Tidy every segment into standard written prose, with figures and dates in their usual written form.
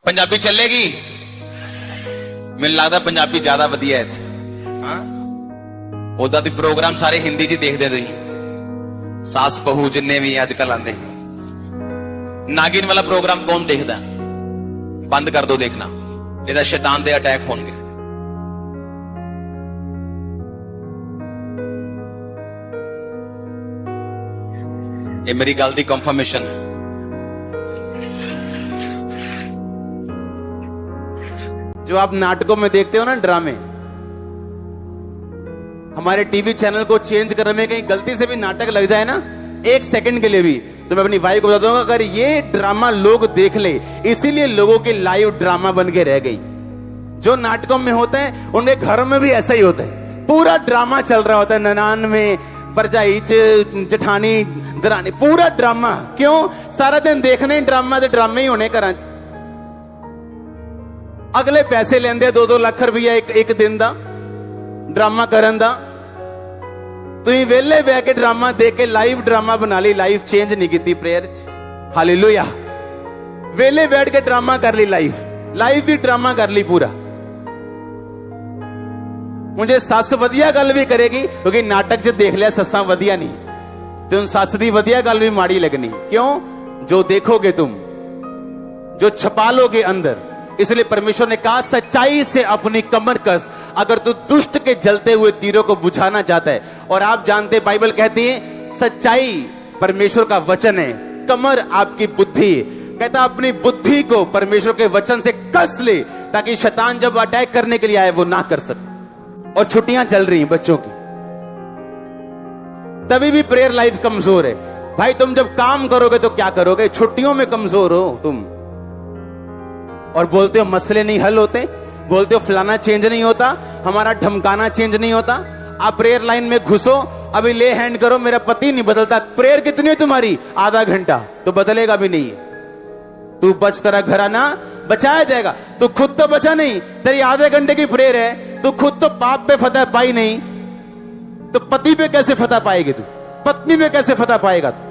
पंजाबी चलेगी? मैनूं लगदा पंजाबी ज्यादा वधिया है। हाँ उदा दी प्रोग्राम सारे हिंदी च देखदे तुसीं, सास बहू जिन्ने भी अजकल आंदे। नागिन वाला प्रोग्राम कौन देखदा? बंद कर दो देखना, इहदा शैतान दे अटैक होणगे। ये मेरी गल दी कंफर्मेशन है। जो आप नाटकों में देखते हो ना, ड्रामे, हमारे टीवी चैनल को चेंज करने में कहीं गलती से भी नाटक लग जाए ना, एक सेकंड के लिए भी, तो मैं अपनी वाइफ को बता दूंगा, अगर ये ड्रामा लोग देख ले, इसीलिए लोगों की लाइव ड्रामा बन के रह गई। जो नाटकों में होता है उनके घरों में भी ऐसा ही होता है, पूरा ड्रामा चल रहा होता है। ननान में परजाई जठानी दरानी, पूरा ड्रामा। क्यों? सारा दिन देखने ड्रामा, तो ड्रामे ही होने घर च। अगले पैसे लेंदे 2-2 लाख रुपया एक दिन दा ड्रामा करन दा। तुसीं वेले बह के ड्रामा देख के लाइव ड्रामा बना ली, लाइफ चेंज नहीं की प्रेयर च। हालेलुया। वेले बैठ के ड्रामा कर ली, लाइव भी ड्रामा कर ली पूरा। मुझे सस वधिया गल भी करेगी, क्योंकि नाटक च देख लिया सस्सां वधिया नहीं, तो सस दी वधिया गल भी माड़ी लगनी। क्यों? जो देखोगे तुम, जो छपा लोगे अंदर। इसलिए परमेश्वर ने कहा सच्चाई से अपनी कमर कस, अगर तू दुष्ट के जलते हुए तीरों को बुझाना चाहता है। और आप जानते, बाइबल कहती है सच्चाई परमेश्वर का वचन है, कमर आपकी बुद्धि। कहता अपनी बुद्धि को परमेश्वर के वचन से कस ले, ताकि शैतान जब अटैक करने के लिए आए वो ना कर सके। और छुट्टियां चल रही हैं बच्चों की, तभी भी प्रेयर लाइफ कमजोर है। भाई तुम जब काम करोगे तो क्या करोगे? छुट्टियों में कमजोर हो तुम, और बोलते हो मसले नहीं हल होते, बोलते हो फलाना चेंज नहीं होता, हमारा धमकाना चेंज नहीं होता। आप प्रेयर लाइन में घुसो, अभी ले हैंड करो, मेरा पति नहीं बदलता। प्रेयर कितनी है तुम्हारी? आधा घंटा, तो बदलेगा भी नहीं है। तू बच, तेरा घराना बचाया जाएगा। तू खुद तो बचा नहीं, तेरी आधे घंटे की प्रेयर है, तू खुद तो पाप पे फतह पाई नहीं, तो पति पे कैसे फतह पाएगी तू? पत्नी पे कैसे फतह पाएगा तू?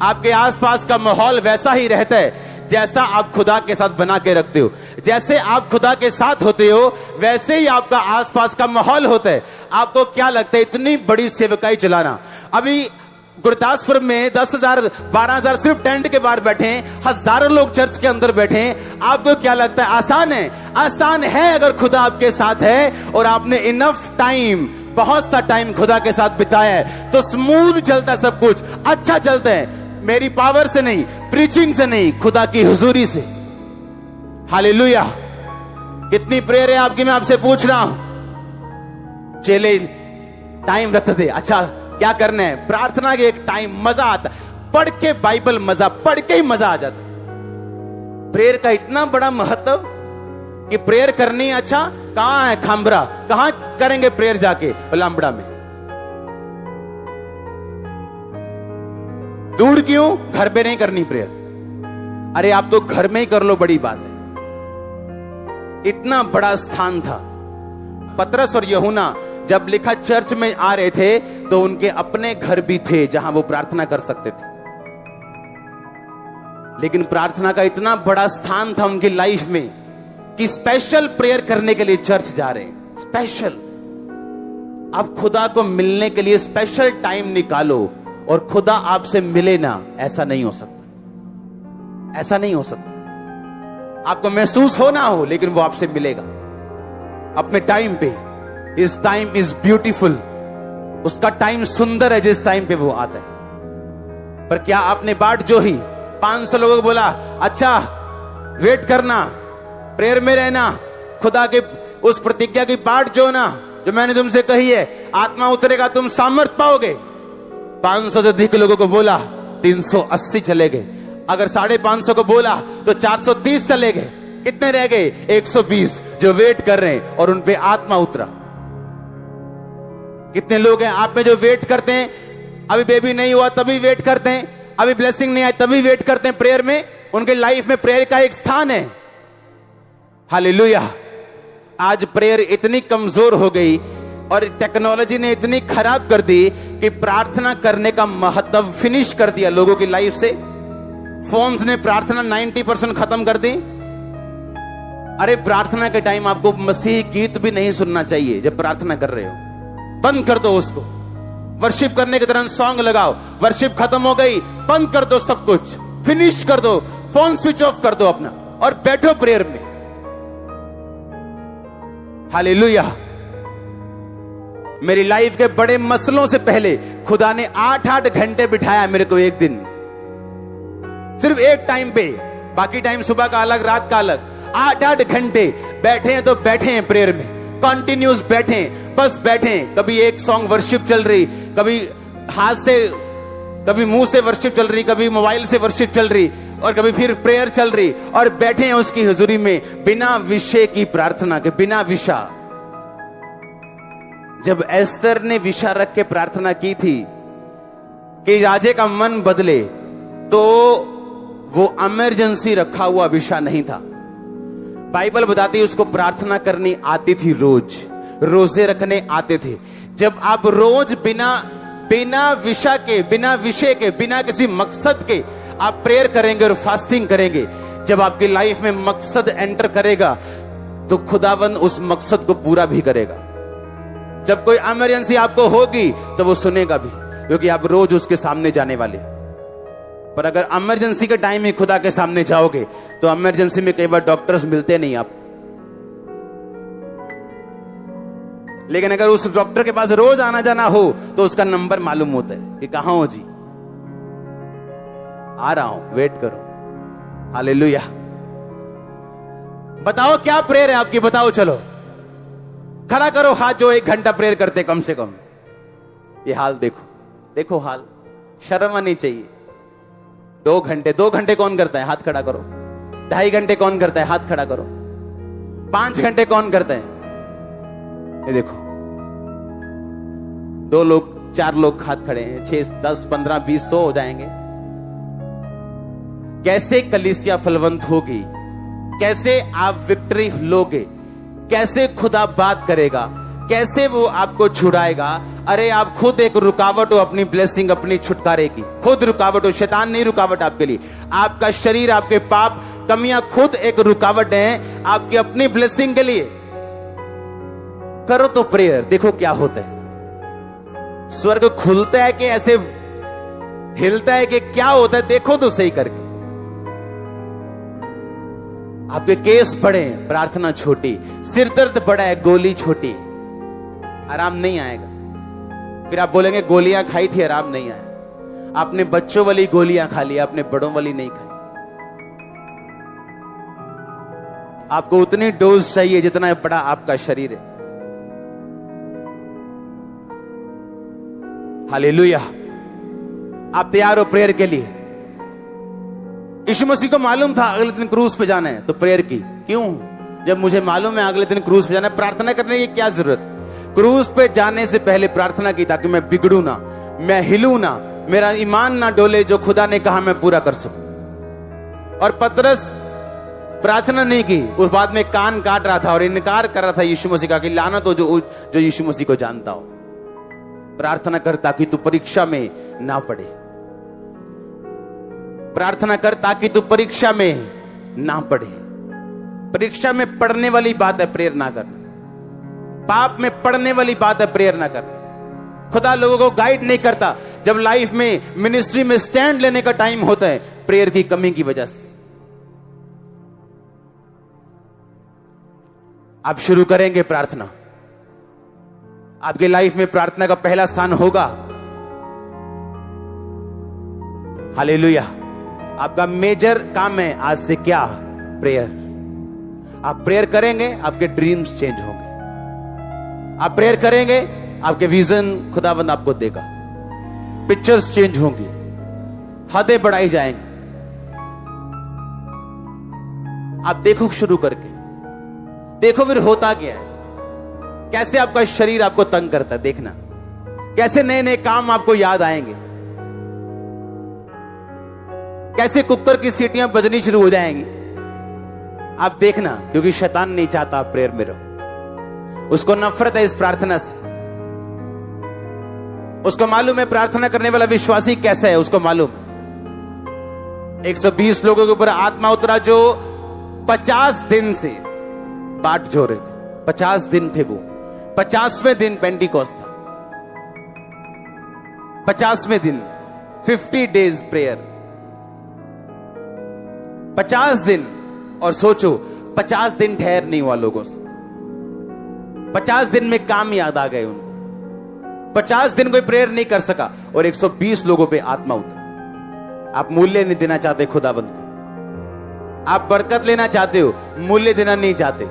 आपके आसपास का माहौल वैसा ही रहता है जैसा आप खुदा के साथ बना के रखते हो। जैसे आप खुदा के साथ होते हो, वैसे ही आपका आसपास का माहौल होता है। आपको क्या लगता है इतनी बड़ी सेवकाई चलाना? अभी गुरदासपुर में 10,000 12,000 सिर्फ टेंट के बाहर बैठे हैं, हजारों लोग चर्च के अंदर बैठे हैं। आपको क्या लगता है आसान है? आसान है अगर खुदा आपके साथ है और आपने इनफ टाइम, बहुत सा टाइम खुदा के साथ बिताया है, तो स्मूथ चलता है, सब कुछ अच्छा चलता है। मेरी पावर से नहीं, प्रीचिंग से नहीं, खुदा की हुजूरी से। हालेलुया। कितनी प्रेयर है आपकी, मैं आपसे पूछ रहा हूं। चेले टाइम रखते थे, अच्छा क्या करना है? प्रार्थना के एक टाइम, मजा आता, पढ़ के बाइबल, मजा पढ़ के ही मजा आ जाता। प्रेयर का इतना बड़ा महत्व कि प्रेयर करनी, अच्छा कहां है खांबरा, कहां करेंगे प्रेयर? जाके लामबड़ा में। दूर क्यों? घर पे नहीं करनी प्रेयर। अरे आप तो घर में ही कर लो, बड़ी बात है। इतना बड़ा स्थान था। पतरस और यूहन्ना जब लिखा चर्च में आ रहे थे, तो उनके अपने घर भी थे जहां वो प्रार्थना कर सकते थे। लेकिन प्रार्थना का इतना बड़ा स्थान था उनकी लाइफ में कि स्पेशल प्रेयर करने के लिए चर्च जा रहे हैं। स्पेशल, आप खुदा को मिलने के लिए स्पेशल टाइम निकालो, और खुदा आपसे मिले ना, ऐसा नहीं हो सकता। ऐसा नहीं हो सकता। आपको महसूस हो ना हो, लेकिन वो आपसे मिलेगा अपने टाइम पे। इस टाइम इज ब्यूटीफुल। उसका टाइम सुंदर है जिस टाइम पे वो आता है। पर क्या आपने बाट जो ही 500 लोगों को बोला, अच्छा वेट करना, प्रेयर में रहना, खुदा के उस प्रतिज्ञा की बाट जो ना, जो मैंने तुमसे कही है, आत्मा उतरेगा, तुम सामर्थ पाओगे। 500 से अधिक लोगों को बोला, 380 चले गए। अगर 550 को बोला तो 430 चले गए। कितने रह गए? 120 जो वेट कर रहे हैं और उनपे आत्मा उतरा। कितने लोग हैं आप में जो वेट करते हैं? अभी बेबी नहीं हुआ तभी वेट करते हैं, अभी ब्लेसिंग नहीं आई तभी वेट करते हैं प्रेयर में। उनके लाइफ में प्रेयर का एक स्थान है। हालेलुया। आज प्रेयर इतनी कमजोर हो गई और टेक्नोलॉजी ने इतनी खराब कर दी कि प्रार्थना करने का महत्व फिनिश कर दिया लोगों की लाइफ से। फोन्स ने प्रार्थना 90% खत्म कर दी। अरे प्रार्थना के टाइम आपको मसीही गीत भी नहीं सुनना चाहिए। जब प्रार्थना कर रहे हो बंद कर दो उसको। वर्शिप करने के दौरान सॉन्ग लगाओ, वर्शिप खत्म हो गई, बंद कर दो सब कुछ, फिनिश कर दो, फोन स्विच ऑफ कर दो अपना और बैठो प्रेयर में। हालेलुया। मेरी लाइफ के बड़े मसलों से पहले खुदा ने 8-8 घंटे बिठाया मेरे को एक दिन, सिर्फ एक टाइम पे, बाकी टाइम सुबह का अलग रात का अलग। 8-8 घंटे बैठे हैं तो बैठे हैं प्रेयर में, कंटिन्यूस बैठे हैं, बस बैठे हैं। कभी एक सॉन्ग वर्शिप चल रही, कभी हाथ से, कभी मुंह से वर्शिप चल रही, कभी मोबाइल से वर्शिप चल रही, और कभी फिर प्रेयर चल रही, और बैठे हैं उसकी हुजूरी में बिना विषय की प्रार्थना के, बिना विषा। जब एस्तर ने विषा रख के प्रार्थना की थी कि राजे का मन बदले, तो वो इमरजेंसी रखा हुआ विषा नहीं था। बाइबल बताती है उसको प्रार्थना करनी आती थी, रोज रोजे रखने आते थे। जब आप रोज बिना विषा के, बिना विषय के, बिना किसी मकसद के आप प्रेयर करेंगे और फास्टिंग करेंगे, जब आपकी लाइफ में मकसद एंटर करेगा तो खुदावंद उस मकसद को पूरा भी करेगा। जब कोई इमरजेंसी आपको होगी तो वो सुनेगा भी, क्योंकि आप रोज उसके सामने जाने वाले। पर अगर इमरजेंसी के टाइम ही खुदा के सामने जाओगे तो इमरजेंसी में कई बार डॉक्टर्स मिलते नहीं आप। लेकिन अगर उस डॉक्टर के पास रोज आना जाना हो तो उसका नंबर मालूम होता है कि कहां हो जी, आ रहा हूं, वेट करो। हालेलुया। बताओ क्या प्रेयर है आपकी, बताओ। चलो खड़ा करो हाथ जो 1 घंटा प्रेयर करते कम से कम। ये हाल देखो, देखो हाल, शर्म आनी चाहिए। 2 घंटे कौन करता है, हाथ खड़ा करो। 2.5 घंटे कौन करता है, हाथ खड़ा करो। 5 घंटे कौन करता है, ये देखो। 2 लोग 4 लोग हाथ खड़े हैं, 6 10 15 20 100 हो जाएंगे। कैसे कलीसिया फलवंत होगी, कैसे आप विक्ट्री लोगे, कैसे खुदा बात करेगा, कैसे वो आपको छुड़ाएगा। अरे आप खुद एक रुकावट हो अपनी ब्लेसिंग, अपनी छुटकारे की, खुद रुकावट हो। शैतान नहीं रुकावट आपके लिए, आपका शरीर, आपके पाप कमियां खुद एक रुकावट है आपकी अपनी ब्लेसिंग के लिए। करो तो प्रेयर, देखो क्या होता है। स्वर्ग खुलता है कि ऐसे हिलता है कि क्या होता है, देखो तो सही करके। आपके केस बड़े, प्रार्थना छोटी, सिर दर्द बड़ा है, गोली छोटी, आराम नहीं आएगा। फिर आप बोलेंगे गोलियां खाई थी, आराम नहीं आया। आपने बच्चों वाली गोलियां खा ली, आपने बड़ों वाली नहीं खाई। आपको उतनी डोज चाहिए जितना बड़ा आपका शरीर है। हालेलुया। आप तैयार हो प्रेयर के लिए? यीशु मसीह को मालूम था अगले दिन क्रूस पे जाना है, तो प्रेयर की। क्यों? जब मुझे मालूम है अगले दिन क्रूस पे जाना है, प्रार्थना करने की क्या जरूरत? क्रूस पे जाने से पहले प्रार्थना की ताकि मैं बिगड़ू ना, मैं हिलू ना, मेरा ईमान ना डोले, जो खुदा ने कहा मैं पूरा कर सकूं। और पतरस प्रार्थना नहीं की, उस बाद में कान काट रहा था और इनकार कर रहा था यीशु मसीह का कि लानत हो जो यीशु मसीह को जानता हो। प्रार्थना कर ताकि तू परीक्षा में ना पड़े। प्रार्थना कर ताकि तू परीक्षा में ना पड़े। परीक्षा में पढ़ने वाली बात है, प्रेयर ना करना। पाप में पढ़ने वाली बात है, प्रेयर ना करना। खुदा लोगों को गाइड नहीं करता जब लाइफ में, मिनिस्ट्री में स्टैंड लेने का टाइम होता है, प्रेयर की कमी की वजह से। आप शुरू करेंगे प्रार्थना, आपकी लाइफ में प्रार्थना का पहला स्थान होगा। हालेलुया। आपका मेजर काम है आज से क्या? प्रेयर। आप प्रेयर करेंगे, आपके ड्रीम्स चेंज होंगे। आप प्रेयर करेंगे, आपके विजन खुदाबंद आपको देगा। पिक्चर्स चेंज होंगी, हदें बढ़ाई जाएंगी। आप देखो शुरू करके, देखो फिर होता क्या है, कैसे आपका शरीर आपको तंग करता है। देखना कैसे नए नए काम आपको याद आएंगे, कैसे कुकर की सीटियां बजनी शुरू हो जाएंगी। आप देखना, क्योंकि शैतान नहीं चाहता आप प्रेयर में रहो। उसको नफरत है इस प्रार्थना से। उसको मालूम है प्रार्थना करने वाला विश्वासी कैसा है, उसको मालूम। 120 लोगों के ऊपर आत्मा उतरा जो 50 दिन से बाट जो रहे थे। 50 दिन थे वो। 50वें दिन पेंटिकॉस्ट था। 50वें दिन 50 डेज प्रेयर। 50 दिन। और सोचो 50 दिन ठहर नहीं हुआ लोगों से। 50 दिन में काम याद आ गए उनको। 50 दिन कोई प्रेयर नहीं कर सका और 120 लोगों पे आत्मा उतरा। आप मूल्य नहीं देना चाहते खुदाबंद को, आप बरकत लेना चाहते हो, मूल्य देना नहीं चाहते।